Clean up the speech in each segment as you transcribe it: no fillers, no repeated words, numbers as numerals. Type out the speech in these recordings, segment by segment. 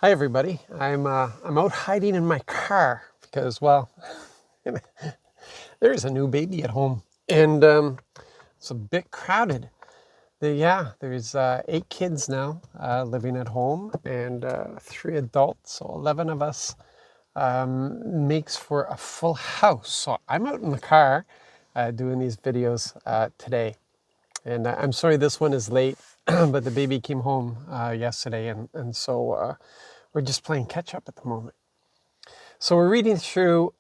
Hi everybody. I'm out hiding in my car because, well, there's a new baby at home, and it's a bit crowded. There's 8 kids now living at home, and 3 adults, so 11 of us, makes for a full house. So I'm out in the car doing these videos today, and I'm sorry this one is late, but the baby came home yesterday, and so we're just playing catch up at the moment. So we're reading through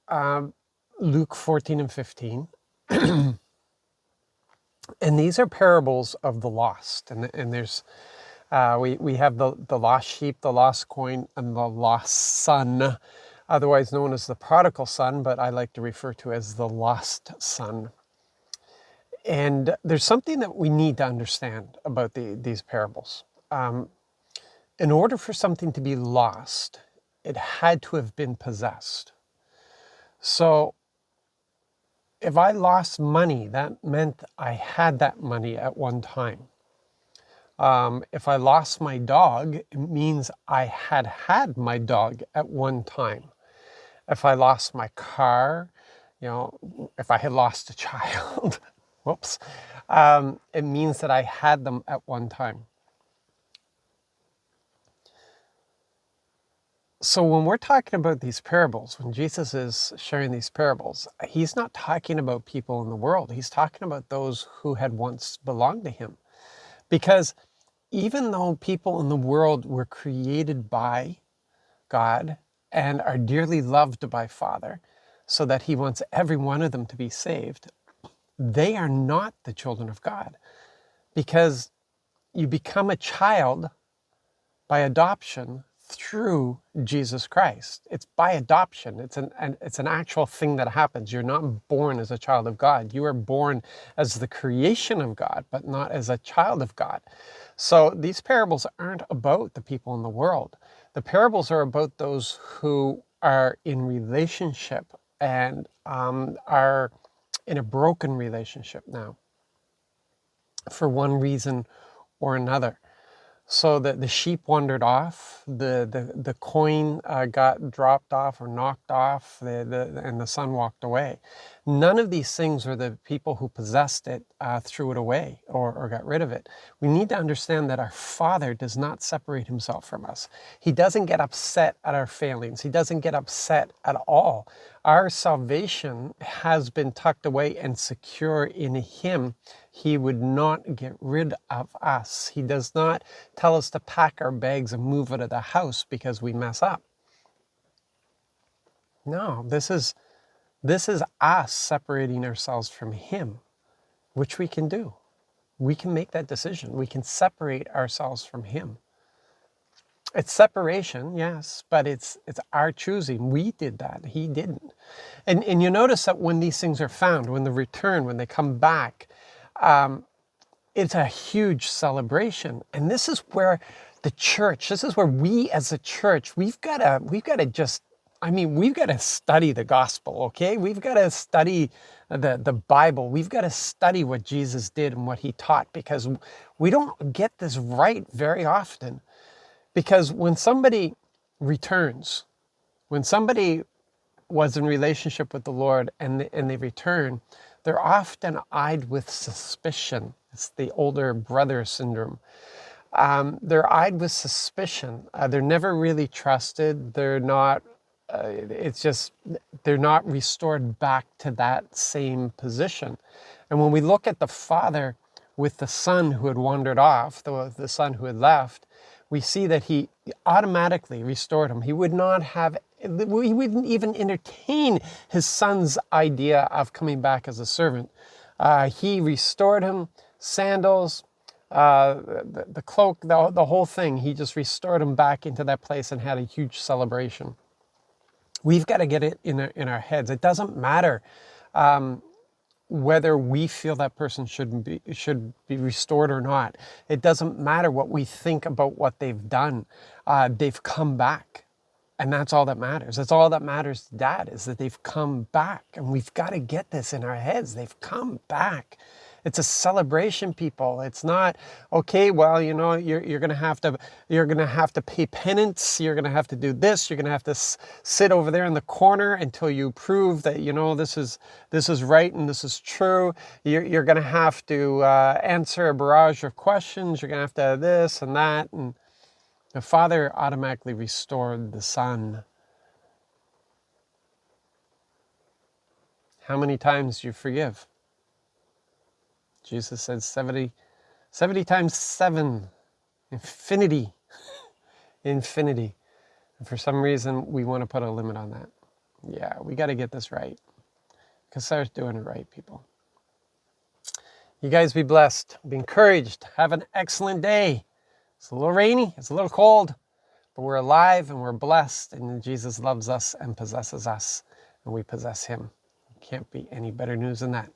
Luke 14 and 15. And these are parables of the lost. And there's, we have the lost sheep, the lost coin, and the lost son, otherwise known as the prodigal son, but I like to refer to as the lost son. And there's something that we need to understand about these parables. In order for something to be lost, it had to have been possessed. So if I lost money, that meant I had that money at one time. If I lost my dog, it means I had my dog at one time. If I lost my car, if I had lost a child, whoops, it means that I had them at one time. So when we're talking about these parables, when Jesus is sharing these parables, he's not talking about people in the world. He's talking about those who had once belonged to him. Because even though people in the world were created by God and are dearly loved by Father, so that he wants every one of them to be saved, they are not the children of God. Because you become a child by adoption through Jesus Christ. It's by adoption. It's an actual thing that happens. You're not born as a child of God. You are born as the creation of God, but not as a child of God. So these parables aren't about the people in the world. The parables are about those who are in relationship and are in a broken relationship now for one reason or another. So the sheep wandered off, the coin got dropped off or knocked off, and the son walked away. None of these things are the people who possessed it threw it away or got rid of it. We need to understand that our Father does not separate himself from us. He doesn't get upset at our failings. He doesn't get upset at all. Our salvation has been tucked away and secure in him. He would not get rid of us. He does not tell us to pack our bags and move out of the house because we mess up. No, this is us separating ourselves from him, which we can do. We can make that decision. We can separate ourselves from him. It's separation, yes, but it's our choosing. We did that. He didn't. And you notice that when these things are found, when they return, when they come back, it's a huge celebration. And this is where the church, this is where we as a church, we've got to just, we've got to study the gospel, okay? We've got to study the Bible. We've got to study what Jesus did and what he taught, because we don't get this right very often. Because when somebody returns, when somebody was in relationship with the Lord and they return, they're often eyed with suspicion. It's the older brother syndrome. They're eyed with suspicion. They're never really trusted. They're not, they're not restored back to that same position. And when we look at the Father with the son who had wandered off, the son who had left, we see that he automatically restored him. He wouldn't even entertain his son's idea of coming back as a servant. He restored him, sandals, the cloak, the whole thing. He just restored him back into that place and had a huge celebration. We've got to get it in our heads. It doesn't matter whether we feel that person should be restored or not. It doesn't matter what we think about what they've done. They've come back. And that's all that matters. That's all that matters to Dad, is that they've come back. And we've got to get this in our heads. They've come back. It's a celebration, people. It's not, okay, well, you know, you're going to have to pay penance. You're going to have to do this. You're going to have to sit over there in the corner until you prove that, you know, this is right and this is true. You're going to have to answer a barrage of questions. You're going to have to have this and that. And the Father automatically restored the Son. How many times do you forgive? Jesus said 70 times 7. Infinity. Infinity. And for some reason, we want to put a limit on that. Yeah, we got to get this right. Because start doing it right, people. You guys be blessed. Be encouraged. Have an excellent day. It's a little rainy. It's a little cold. But we're alive and we're blessed. And Jesus loves us and possesses us. And we possess him. Can't be any better news than that.